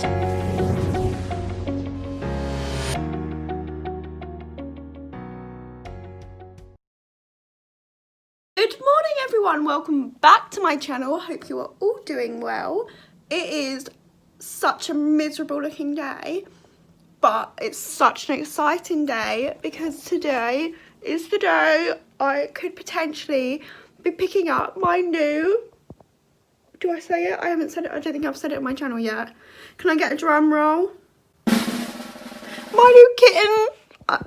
Good morning everyone, welcome back to my channel. I hope you are all doing well. It is such a miserable looking day, but it's such an exciting day because today is the day I could potentially be picking up my new, do I say it? I haven't said it, I don't think I've said it on my channel yet. Can I get a drum roll? My new kitten!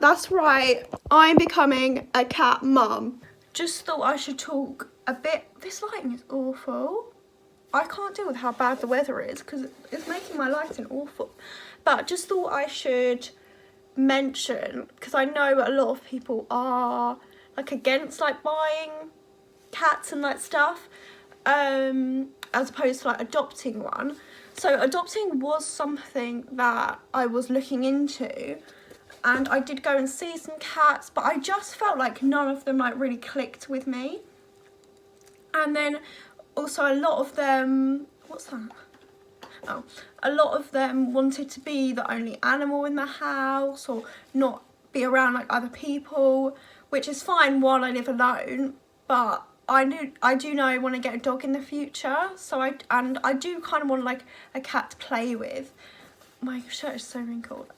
That's right, I'm becoming a cat mum. Just thought I should talk a bit. This lighting is awful. I can't deal with how bad the weather is because it's making my lighting awful. But just thought I should mention, because I know a lot of people are like against like buying cats and like stuff, as opposed to like adopting one. So adopting was something that I was looking into. And I did go and see some cats, but I just felt like none of them like really clicked with me. And then also a lot of them, what's that? Oh, a lot of them wanted to be the only animal in the house or not be around like other people, which is fine while I live alone. But I do know I want to get a dog in the future. So I do kind of want like a cat to play with. My shirt is so wrinkled.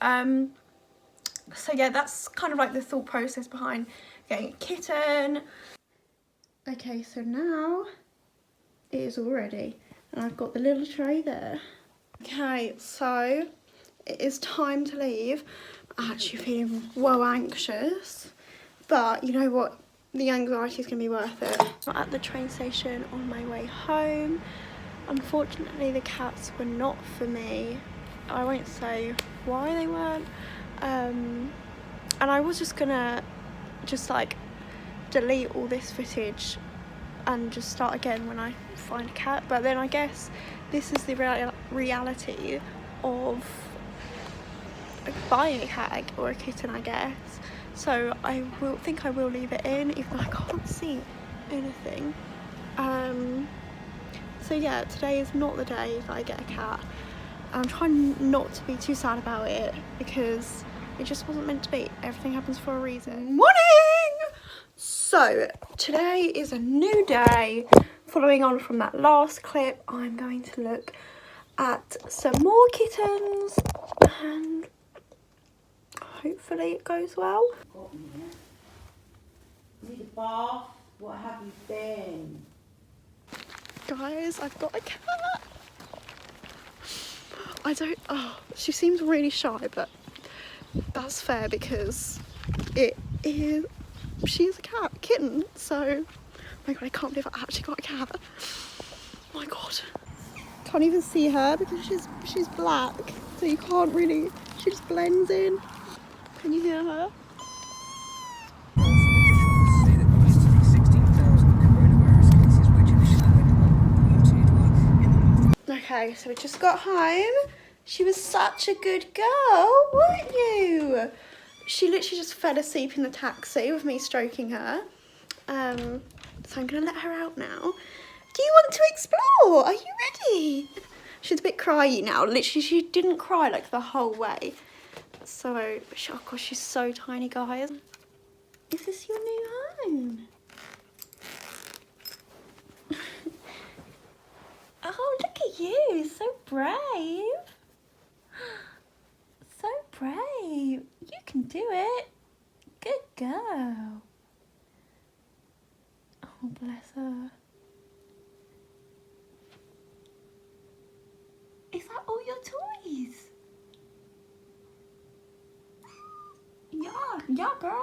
So yeah, that's kind of like the thought process behind getting a kitten. Okay, so now it is all ready and I've got the little tray there. Okay, so it is time to leave. I'm actually feeling well anxious, but you know what? The anxiety is going to be worth it. I'm at the train station on my way home. Unfortunately, the cats were not for me. I won't say why they weren't. And I was just gonna like delete all this footage and just start again when I find a cat, but then I guess this is the reality of like buying a cat or a kitten, I guess. So I will leave it in even though I can't see anything. So yeah, today is not the day that I get a cat. I'm trying not to be too sad about it because it just wasn't meant to be. Everything happens for a reason. Morning! So today is a new day. Following on from that last clip, I'm going to look at some more kittens and hopefully it goes well. Need a bath? What have you been? Guys, I've got a cat. She seems really shy, but that's fair because she's a kitten, so, oh my god, I can't believe I actually got a cat. Oh my god. Can't even see her because she's black, so you can't really, she just blends in. Can you hear her? Okay, so we just got home. She was such a good girl, weren't you? She literally just fell asleep in the taxi with me stroking her. So I'm gonna let her out now. Do you want to explore? Are you ready? She's a bit cryy now. Literally, she didn't cry like the whole way. So, oh gosh, she's so tiny, guys. Is this your new home? Oh, look at you, so brave. So brave. You can do it. Good girl. Oh, bless her. Is that all your toys? Yeah, girl.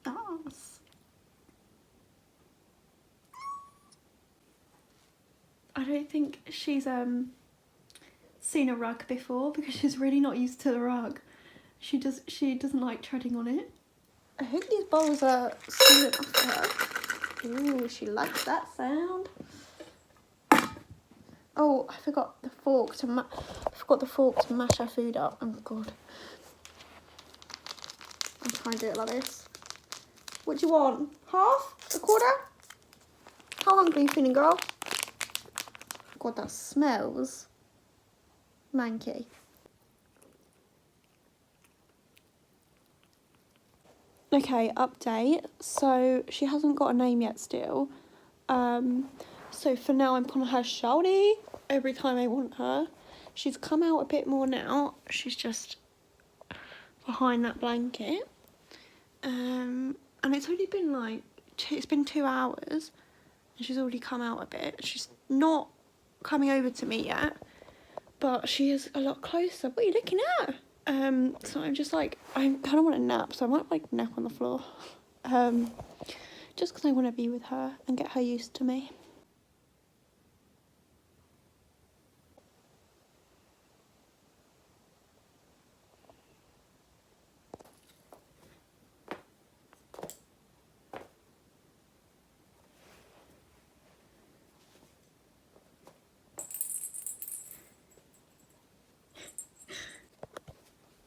Nice. I don't think she's seen a rug before because she's really not used to the rug. She doesn't like treading on it. I hope these bowls are smooth enough for her. Ooh, she likes that sound. Oh, I forgot the fork to mash her food up. Oh god. I'll try and do it like this. What do you want? Half? A quarter? How hungry are you feeling, girl? God, that smells manky. Okay, update. So she hasn't got a name yet still. So for now I'm calling her Shawty every time I want her. She's come out a bit more now. She's just behind that blanket. And it's only been like, it's been 2 hours and she's already come out a bit. She's not coming over to me yet, but she is a lot closer. What are you looking at? So I'm just like, I kind of want a nap, so I might like nap on the floor. Just because I want to be with her and get her used to me.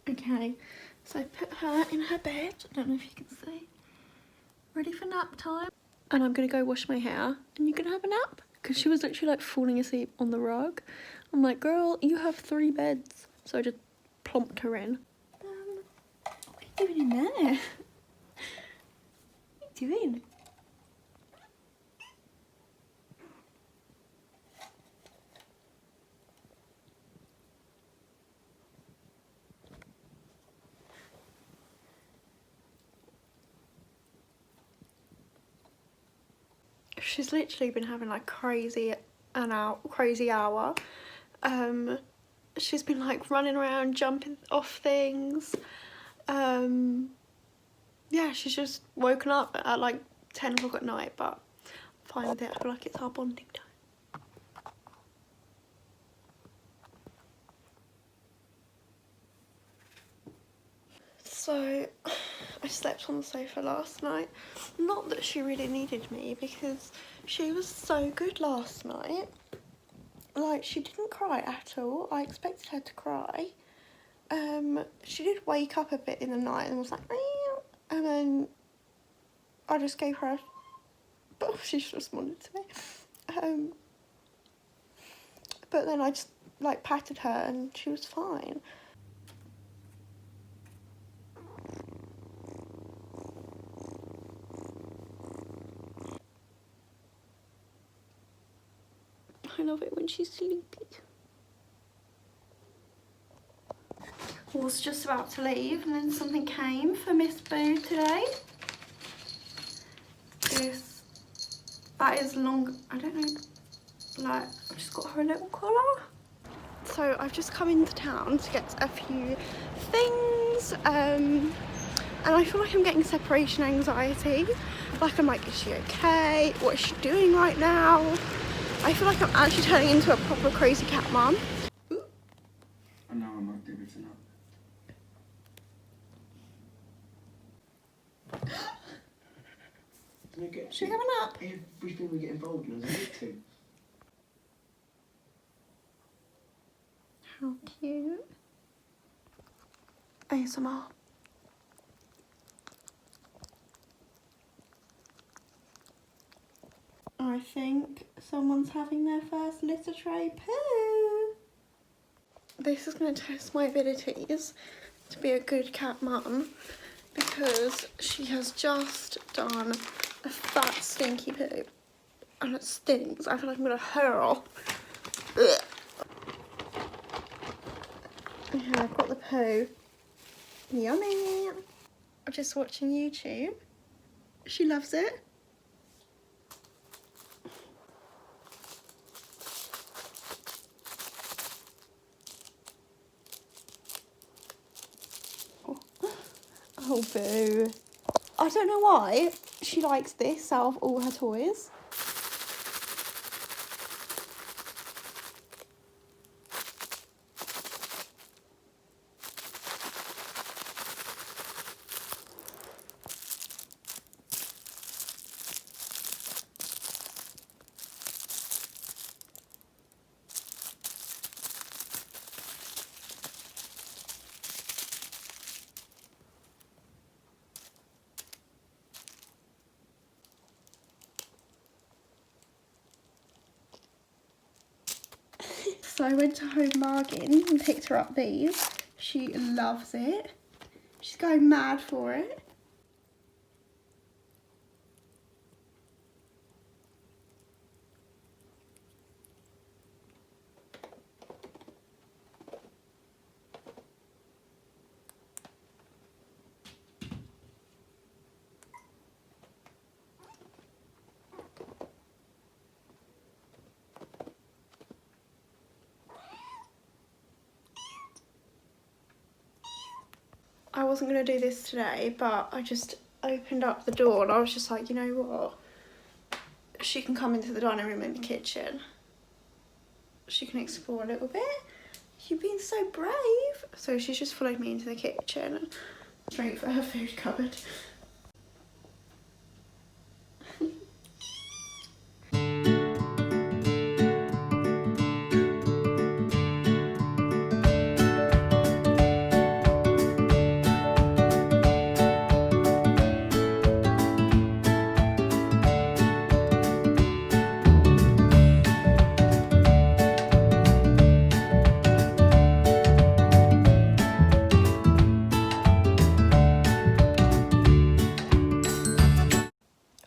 Okay, so I put her in her bed. I don't know if you can see. Ready for nap time. And I'm gonna go wash my hair and you can have a nap. Because she was literally like falling asleep on the rug. I'm like, girl, you have 3 beds. So I just plonked her in. What are you doing in there? What are you doing? She's literally been having like crazy hour. She's been like running around, jumping off things. Yeah, she's just woken up at like 10 o'clock at night, but I'm fine with it. I feel like it's our bonding time. So, I slept on the sofa last night. Not that she really needed me, because she was so good last night. Like, she didn't cry at all. I expected her to cry. She did wake up a bit in the night and was like, meow. And then I just gave her but she just responded to me. But then I just like patted her and she was fine. I love it when she's sleepy. I was just about to leave and then something came for Miss Boo today. That is long, I don't know, like, I've just got her a little collar. So I've just come into town to get a few things, and I feel like I'm getting separation anxiety. Like, I'm like, is she okay? What is she doing right now? I feel like I'm actually turning into a proper crazy cat mum. I know I might do everything up. Should we have a nap? Everything we get involved in is a need to. How cute. ASMR. I think someone's having their first litter tray poo. This is going to test my abilities to be a good cat mum, because she has just done a fat stinky poo and it stinks. I feel like I'm going to hurl. Ugh. Yeah, I've got the poo. Yummy. I'm just watching YouTube. She loves it. Oh, Boo. I don't know why she likes this out of all her toys. So I went to Home Bargain and picked her up these. She loves it. She's going mad for it. I wasn't going to do this today, but I just opened up the door and I was just like, you know what? She can come into the dining room and the kitchen. She can explore a little bit. You've been so brave. So she's just followed me into the kitchen and straight for her food cupboard.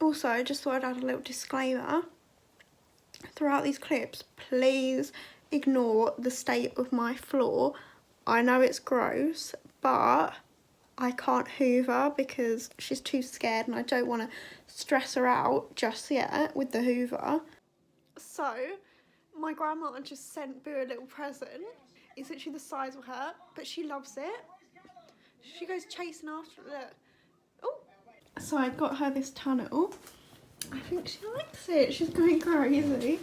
Also, I just thought I'd add a little disclaimer. Throughout these clips, please ignore the state of my floor. I know it's gross, but I can't hoover because she's too scared and I don't want to stress her out just yet with the hoover. So, my grandma just sent Boo a little present. It's literally the size of her, but she loves it. She goes chasing after it. Look. Oh. So I got her this tunnel. I think she likes it. She's going crazy.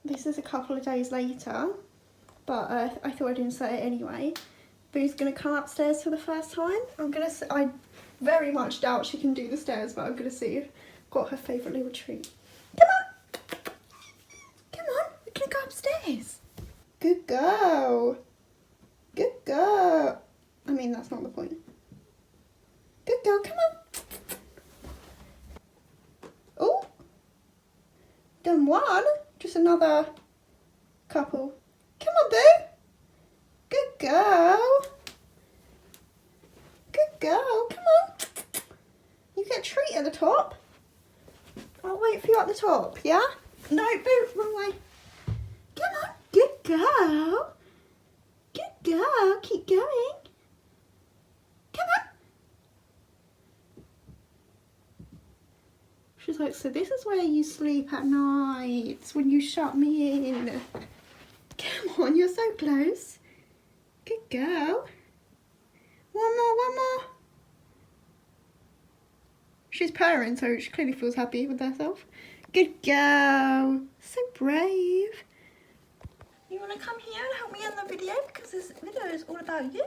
This is a couple of days later, but I thought I'd insert it anyway. Boo's gonna come upstairs for the first time. I very much doubt she can do the stairs, but I'm gonna see. Got her favourite little treat. Come on! Come on, we're gonna go upstairs. Good girl. Good girl. I mean, that's not the point. Good girl, come on. Oh! Done one. Just another couple. Come on, Boo. Good girl. Good girl. Come on. You get a treat at the top. I'll wait for you at the top, yeah? No, Boo, wrong way. Come on. Good girl. Good girl. Keep going. Come on. She's like, so this is where you sleep at night when you shut me in. Come on, you're so close. Good girl. One more. She's purring, so she clearly feels happy with herself. Good girl. So brave. You want to come here and help me in the video because this video is all about you?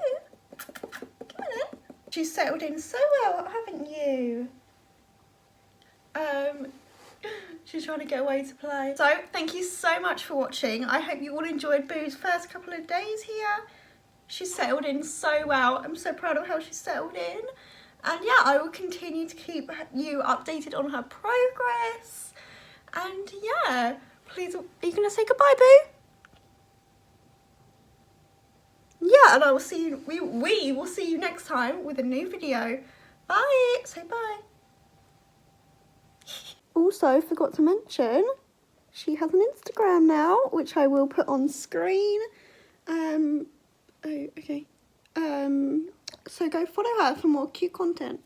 Come on in. She's settled in so well, haven't you? She's trying to get away to play. So, thank you so much for watching. I hope you all enjoyed Boo's first couple of days here. She's settled in so well. I'm so proud of how she's settled in. And yeah, I will continue to keep you updated on her progress. And yeah, please, are you going to say goodbye, Boo? Yeah, and I will see you, we will see you next time with a new video. Bye. Say bye. Also, forgot to mention, she has an Instagram now, which I will put on screen. Oh, okay. So go follow her for more cute content.